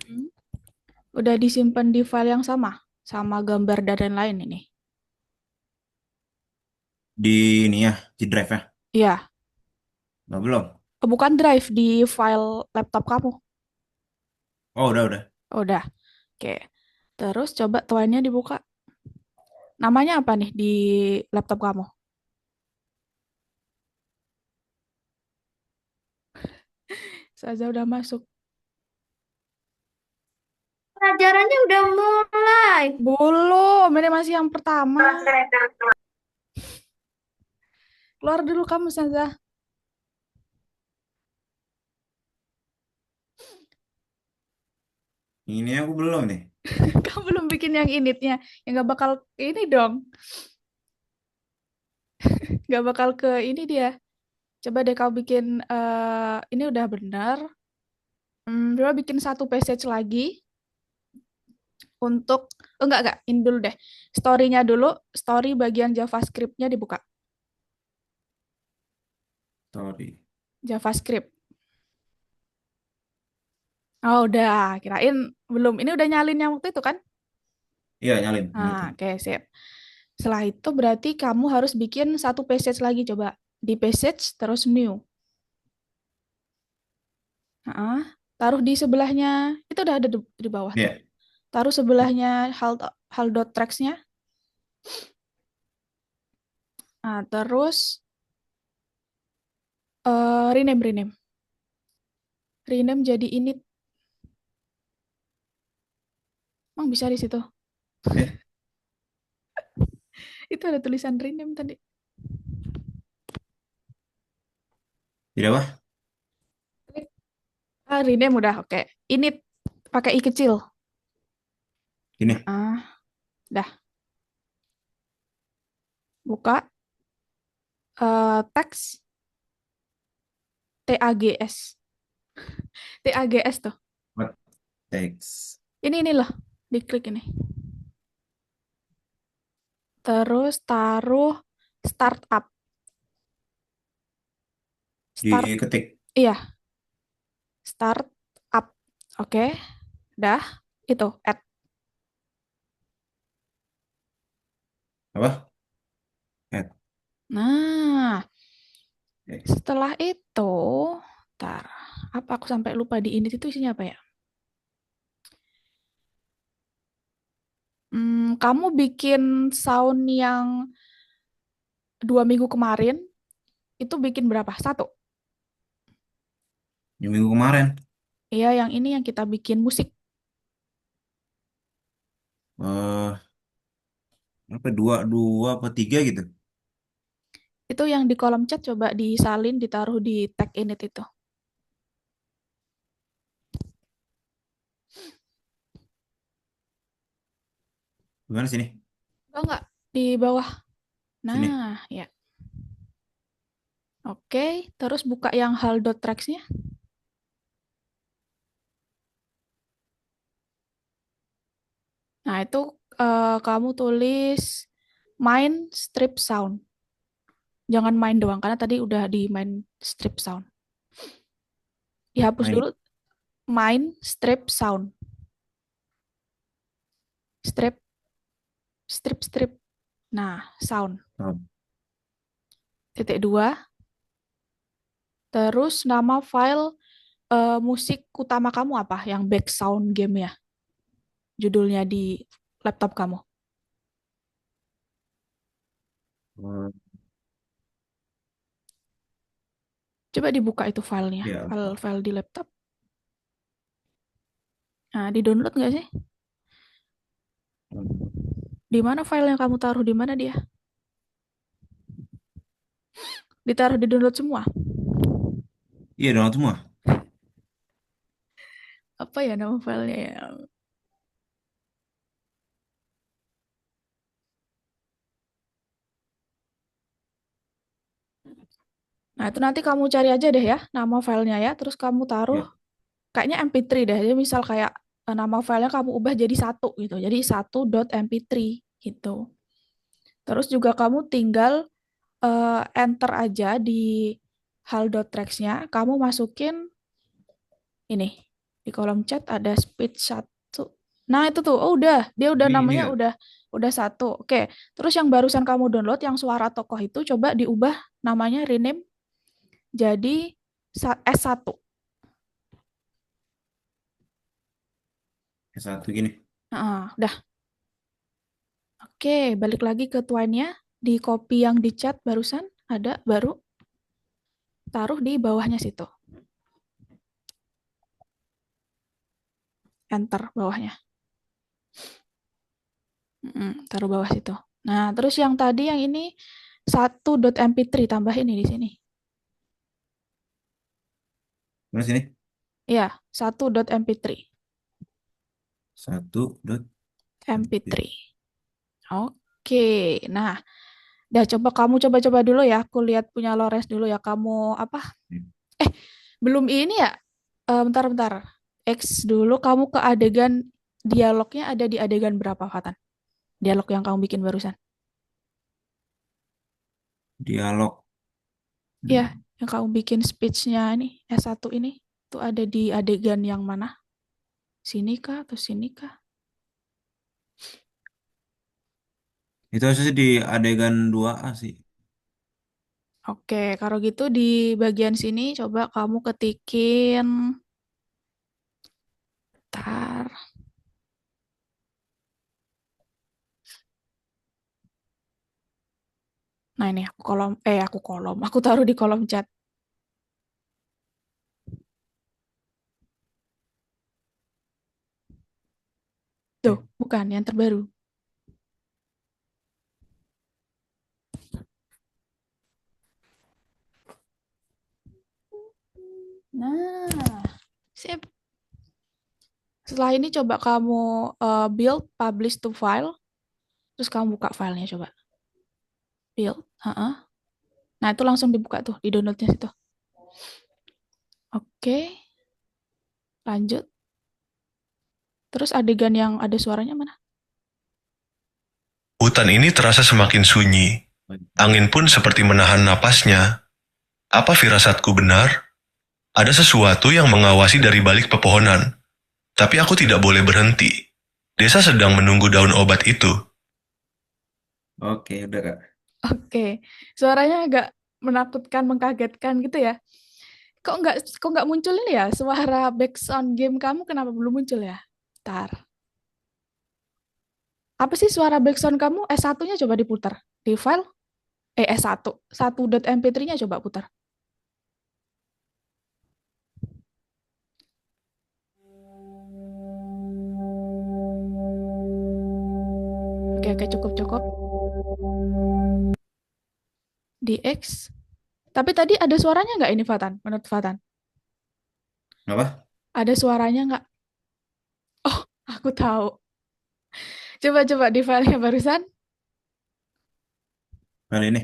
Hmm. Udah disimpan di file yang sama gambar dan lain-lain ini. Di ini ya, di drive ya? Iya, Nggak, belum. bukan drive, di file laptop kamu. Oh, udah. Udah. Oke. Terus coba tuannya dibuka. Namanya apa nih di laptop kamu? Saza udah masuk. Pelajarannya udah mulai. Belum, ini masih yang pertama. Keluar dulu kamu, Saza. Ini aku belum nih. Kamu belum bikin yang initnya. Yang gak bakal ini dong. Gak bakal ke ini dia. Coba deh kau bikin, ini udah benar. Coba bikin satu passage lagi untuk, enggak, ini dulu deh. Story-nya dulu, story bagian JavaScript-nya dibuka. Sorry. JavaScript. Oh, udah. Kirain belum. Ini udah nyalin yang waktu itu kan? Iya, nyalin. Nah, oke, sip. Setelah itu berarti kamu harus bikin satu passage lagi, coba. Di passage, terus new. Taruh di sebelahnya. Itu udah ada di bawah tuh. Iya. Taruh sebelahnya hal dot tracks-nya. Nah, terus rename. Rename jadi init. Emang bisa di situ? Eh, Itu ada tulisan rename tadi. tidak apa? Klik. Rename udah, oke. Init pakai i kecil. Gini. Dah. Buka. Teks. TAGS. TAGS tuh. What text? Ini loh. Diklik ini. Terus taruh startup. Start, Diketik. iya. Start up. Oke. Dah. Itu, add. Apa? Add. Nah, Eh, setelah itu, ntar, apa aku sampai lupa di init itu isinya apa ya? Kamu bikin sound yang 2 minggu kemarin, itu bikin berapa? 1. Yang minggu kemarin. Iya, yang ini yang kita bikin musik. eh apa dua apa tiga gitu? Itu yang di kolom chat coba disalin, ditaruh di tag init itu. Gimana sini? Enggak, di bawah. Sini. Nah, ya. Oke, terus buka yang hal.tracks-nya. Nah, itu kamu tulis main strip sound. Jangan main doang, karena tadi udah di main strip sound. Dihapus Main. dulu main strip sound. Strip, strip. Nah, sound. Oh, Titik 2. Terus nama file musik utama kamu apa? Yang back sound game ya. Judulnya di laptop kamu. eh, Coba dibuka itu filenya. ya. File di laptop. Nah, di-download nggak sih? Di mana file yang kamu taruh? Di mana dia? Ditaruh di download semua. Iya dong semua. Apa ya nama filenya ya? Nah, itu nanti kamu cari aja deh ya nama filenya ya. Terus kamu taruh Ya. kayaknya MP3 deh. Jadi misal kayak nama filenya kamu ubah jadi 1 gitu. Jadi 1.mp3 gitu. Terus juga kamu tinggal enter aja di hal.tracks-nya. Kamu masukin ini di kolom chat ada speed 1. Nah, itu tuh. Oh, udah. Dia udah Ini namanya kan. udah 1. Oke. Terus yang barusan kamu download yang suara tokoh itu coba diubah namanya rename jadi S1. Satu gini. Udah. Oke, balik lagi ke Twine-nya. Di copy yang di chat barusan ada baru. Taruh di bawahnya situ. Enter bawahnya. Taruh bawah situ. Nah, terus yang tadi yang ini 1.mp3 tambah ini di sini. Mana sini? Ya, 1.mp3. Satu dot. MP3. Oke. Nah, dah kamu coba-coba dulu ya. Aku lihat punya Lores dulu ya. Kamu apa? Eh, belum ini ya? Bentar. X dulu kamu ke adegan dialognya ada di adegan berapa, Fatan? Dialog yang kamu bikin barusan. Dialog. Ya, yang kamu bikin speech-nya ini, S1 ini, itu ada di adegan yang mana? Sini kah atau sini kah? Itu harusnya di adegan 2A sih. Oke, kalau gitu di bagian sini coba kamu ketikin. Bentar. Nah, ini aku taruh di kolom chat. Tuh, Oke. bukan yang terbaru. Nah, sip. Setelah ini coba kamu build publish to file, terus kamu buka filenya coba. Build, Nah, itu langsung dibuka tuh di downloadnya situ. Oke, lanjut. Terus adegan yang ada suaranya mana? Hutan ini terasa semakin sunyi. Angin pun seperti menahan napasnya. Apa firasatku benar? Ada sesuatu yang mengawasi dari balik pepohonan. Tapi aku tidak boleh berhenti. Desa sedang menunggu daun obat itu. Oke, udah Kak. Oke, suaranya agak menakutkan, mengkagetkan gitu ya. Kok nggak muncul ini ya? Suara background game kamu kenapa belum muncul ya? Ntar. Apa sih suara background kamu? S1-nya coba diputar. Di file, S1. 1.mp3-nya coba putar. Oke, cukup. Di X. Tapi tadi ada suaranya nggak ini, Fatan? Menurut Fatan? Apa? Ada suaranya nggak? Oh, aku tahu. Coba di filenya barusan. Kali ini.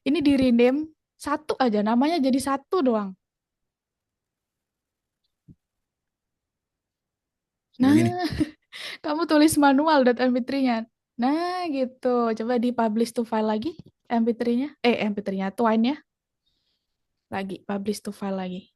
Ini di rename satu aja. Namanya jadi satu doang. Coba Nah, gini. kamu tulis manual .mp3-nya. Nah, gitu. Coba di publish to file lagi mp3-nya. mp3-nya, Twine-nya. Lagi, publish to file lagi.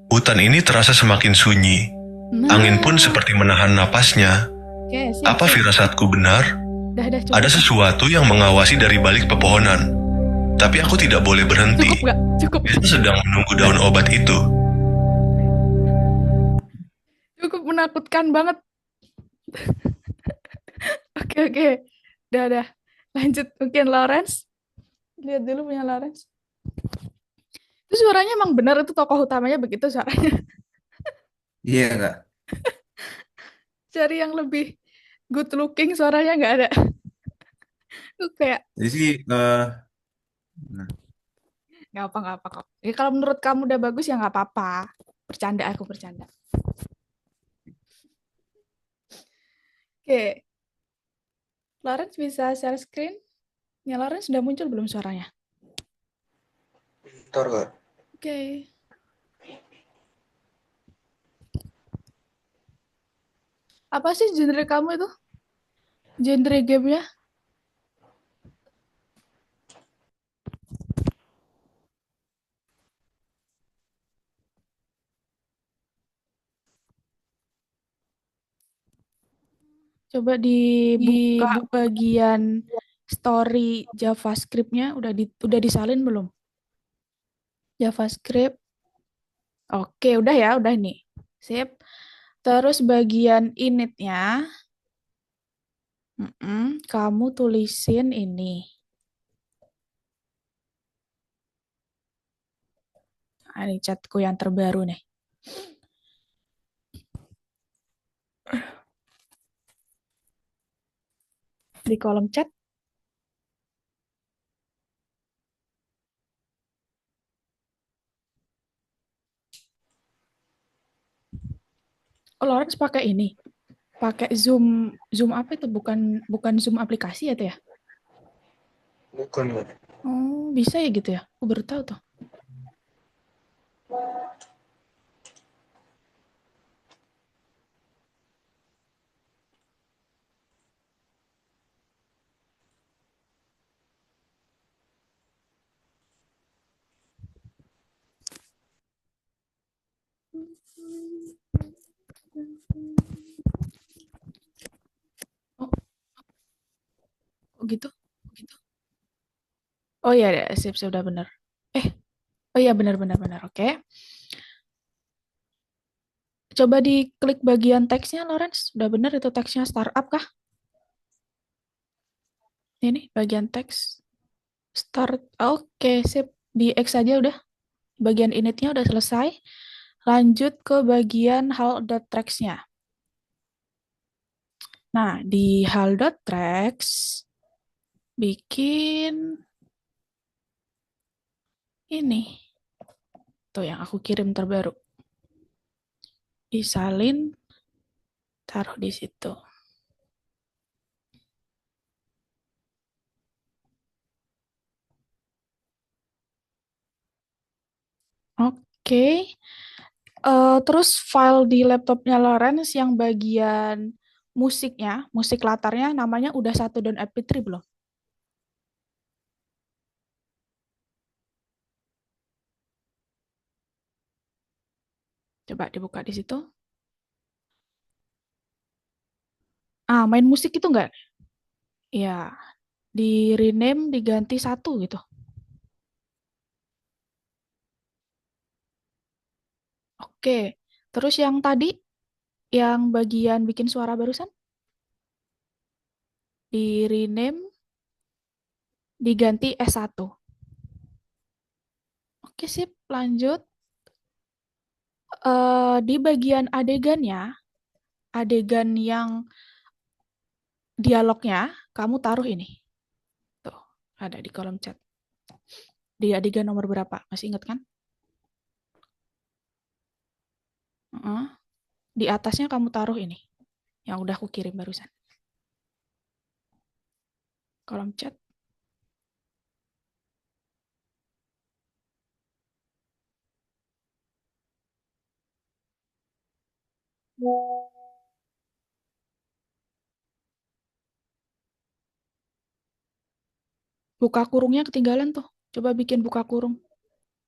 Hutan ini terasa semakin sunyi. Nah, Angin pun seperti menahan napasnya. oke, sip. Apa firasatku benar? Dah, cukup. Ada sesuatu yang mengawasi dari balik pepohonan. Tapi aku tidak boleh berhenti. Cukup nggak? Cukup. Desa sedang menunggu daun obat itu. Cukup menakutkan banget. Oke. Dah. Lanjut. Mungkin Lawrence. Lihat dulu punya Lawrence. Itu suaranya emang benar, itu tokoh utamanya begitu suaranya. Iya Kak. Cari yang lebih good looking, suaranya nggak ada. Itu kayak Jadi sih, nah, nggak apa kok. Ya, kalau menurut kamu udah bagus ya nggak apa-apa. Aku bercanda. Oke, Lawrence bisa share screen? Ya, Lawrence sudah muncul belum suaranya? Ntar Kak. Oke. Apa sih genre kamu itu? Genre gamenya? Coba dibuka bagian story JavaScript-nya, udah disalin belum? JavaScript. Oke, udah nih. Sip. Terus bagian init-nya, kamu tulisin ini. Ini chatku yang terbaru nih. Di kolom chat. Oh, Lawrence pakai ini. Pakai Zoom apa itu? Bukan Zoom aplikasi ya, tuh ya? Bukan Kak. Oh, bisa ya gitu ya? Aku baru tahu tuh. Oh gitu? Oh iya, sip, sudah benar. Oh iya, benar. Oke. Coba diklik bagian teksnya, Lawrence. Udah bener itu teksnya startup kah? Ini bagian teks. Start. Oke, sip. Di X aja udah. Bagian initnya udah selesai. Lanjut ke bagian hal.tracks-nya. Nah, di hal.tracks bikin ini. Tuh yang aku kirim terbaru. Disalin, taruh di situ. Oke. Terus file di laptopnya Lawrence yang bagian musiknya, musik latarnya namanya udah 1.mp3 belum? Coba dibuka di situ. Main musik itu enggak? Ya, di rename diganti 1 gitu. Oke. Terus yang tadi, yang bagian bikin suara barusan, di rename diganti S1. Oke, sip. Lanjut. Di bagian adegannya, adegan yang dialognya, kamu taruh ini. Tuh, ada di kolom chat. Di adegan nomor berapa? Masih ingat kan? Di atasnya kamu taruh ini. Yang udah aku kirim barusan. Kolom chat. Buka kurungnya ketinggalan tuh. Coba bikin buka kurung.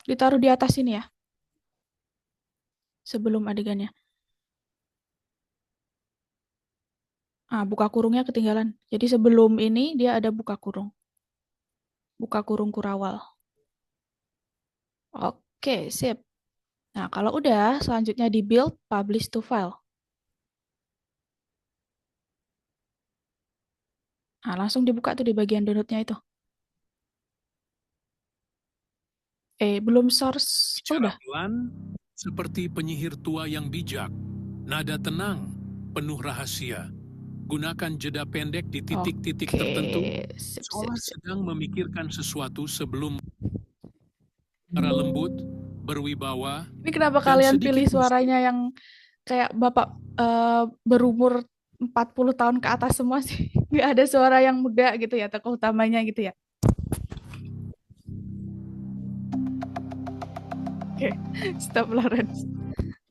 Ditaruh di atas ini ya. Sebelum adegannya. Buka kurungnya ketinggalan. Jadi sebelum ini dia ada buka kurung. Buka kurung Kurawal. Oke, sip. Nah, kalau udah, selanjutnya di build, publish to file. Langsung dibuka tuh di bagian download-nya itu. Belum source. Bicara Udah. pelan, seperti penyihir tua yang bijak. Nada tenang, penuh rahasia. Gunakan jeda pendek di titik-titik tertentu, Sip, seolah sip. sedang memikirkan sesuatu sebelum suara lembut, berwibawa. Ini kenapa dan kalian sedikit pilih suaranya yang kayak Bapak berumur 40 tahun ke atas semua sih? Nggak ada suara yang muda gitu ya, tokoh utamanya gitu ya? Oke, stop Lawrence.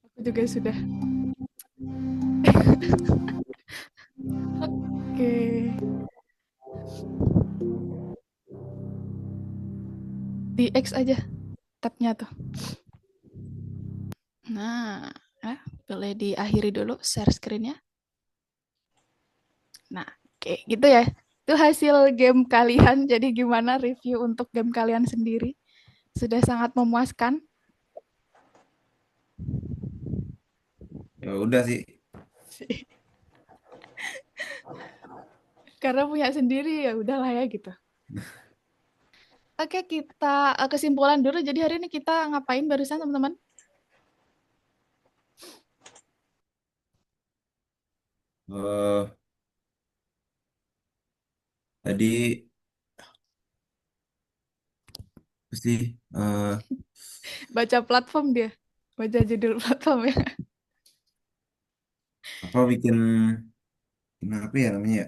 Aku juga sudah. Oke. Di X aja tabnya tuh. Nah, boleh diakhiri dulu share screen-nya. Nah, oke, gitu ya. Itu hasil game kalian. Jadi gimana review untuk game kalian sendiri? Sudah sangat memuaskan? Ya udah sih. Karena punya sendiri ya udahlah ya gitu. Oke, kita kesimpulan dulu. Jadi hari ini kita ngapain barusan teman-teman? Eh, tadi pasti Baca platform dia. Baca judul platform ya. apa bikin apa ya namanya ya?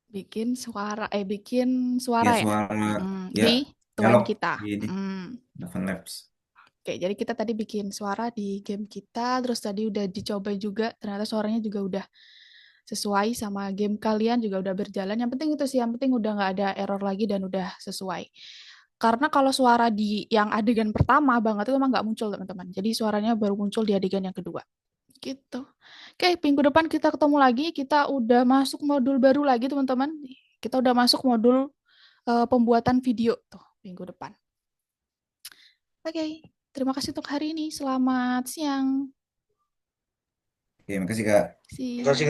Bikin suara Ya ya. suara ya Di Twine dialog kita. di ini Novel Labs. Oke, jadi kita tadi bikin suara di game kita, terus tadi udah dicoba juga, ternyata suaranya juga udah sesuai sama game kalian, juga udah berjalan. Yang penting itu sih, yang penting udah nggak ada error lagi dan udah sesuai. Karena kalau suara di yang adegan pertama banget itu emang nggak muncul teman-teman. Jadi suaranya baru muncul di adegan yang kedua. Gitu. Oke, minggu depan kita ketemu lagi. Kita udah masuk modul baru lagi teman-teman. Kita udah masuk modul pembuatan video tuh minggu depan. Oke, terima kasih untuk hari ini. Selamat siang. Oke, makasih Kak. sih. Makasih